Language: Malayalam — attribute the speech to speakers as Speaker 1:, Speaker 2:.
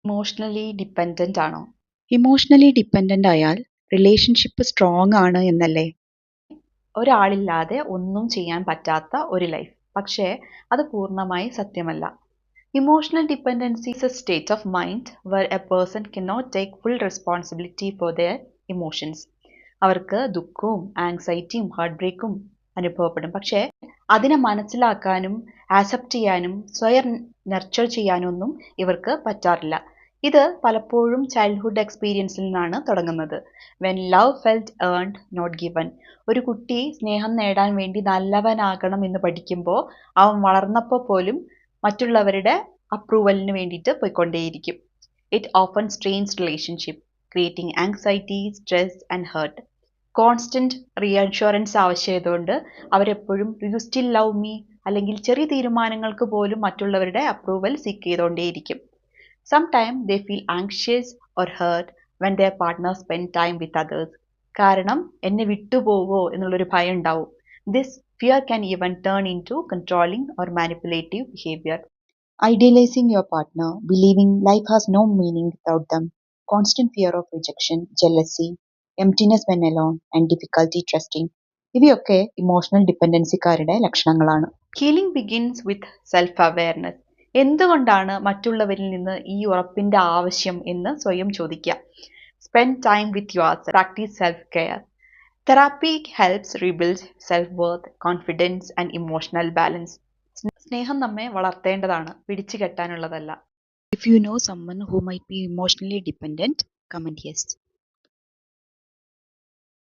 Speaker 1: ഇമോഷണലി ഡിപ്പെൻഡൻ്റ് ആണോ?
Speaker 2: ഇമോഷണലി ഡിപ്പെൻഡൻ്റ് ആയാൽ റിലേഷൻഷിപ്പ് സ്ട്രോങ് ആണ് എന്നല്ലേ?
Speaker 1: ഒരാളില്ലാതെ ഒന്നും ചെയ്യാൻ പറ്റാത്ത ഒരു ലൈഫ്. പക്ഷേ അത് പൂർണ്ണമായി സത്യമല്ല. Emotional dependency is a state of mind where a person cannot take full responsibility for their emotions. അവർക്ക് ദുഃഖവും ആങ്സൈറ്റിയും ഹാർട്ട് ബ്രേക്കും അനുഭവപ്പെടും. പക്ഷേ അതിനെ മനസ്സിലാക്കാനും ആക്സെപ്റ്റ് ചെയ്യാനും സ്വയം നർച്ചർ ചെയ്യാനൊന്നും ഇവർക്ക് പറ്റാറില്ല. ഇത് പലപ്പോഴും ചൈൽഡ്ഹുഡ് എക്സ്പീരിയൻസിൽ നിന്നാണ് തുടങ്ങുന്നത്. When love felt earned not given. ഒരു കുട്ടി സ്നേഹം നേടാൻ വേണ്ടി നല്ലവനാകണം എന്ന് പഠിക്കുമ്പോൾ അവൻ വളർന്നപ്പോൾ പോലും മറ്റുള്ളവരുടെ അപ്രൂവലിന് വേണ്ടിയിട്ട് പോയിക്കൊണ്ടേയിരിക്കും. It often strains relationship, creating anxiety, stress and hurt. Constant reassurance ആവശ്യമായതുകൊണ്ട് അവരെപ്പോഴും യു സ്റ്റിൽ ലവ് മീ അല്ലെങ്കിൽ ചെറിയ തീരുമാനങ്ങൾക്ക് പോലും മറ്റുള്ളവരുടെ അപ്രൂവൽ സീക്ക് ചെയ്തുകൊണ്ടേയിരിക്കും. Sometimes they feel anxious or hurt when their partner spend time with others. കാരണം എന്നെ വിട്ടുപോകുമോ എന്നുള്ളൊരു ഭയം ഉണ്ടാവും. This fear can even turn into controlling or manipulative behavior.
Speaker 2: Idealizing your partner, believing life has no meaning without them, constant fear of rejection, jealousy, emptiness when alone, and difficulty trusting. ഇവയൊക്കെ ഇമോഷണൽ ഡിപ്പെൻഡൻസിക്കാരുടെ ലക്ഷണങ്ങളാണ്.
Speaker 1: Healing begins with self-awareness. എന്തുകൊണ്ടാണ് മറ്റുള്ളവരിൽ നിന്ന് ഈ ഉറപ്പിന്റെ ആവശ്യം എന്ന് സ്വയം ചോദിക്കുക. Spend time with yourself, practice self care. Therapy helps rebuild self worth, confidence and emotional balance. സ്നേഹം നമ്മെ വളർത്തേണ്ടതാണ്, പിടിച്ചു കെട്ടാനുള്ളതല്ല.
Speaker 2: If you know someone who might be emotionally dependent, comment yes.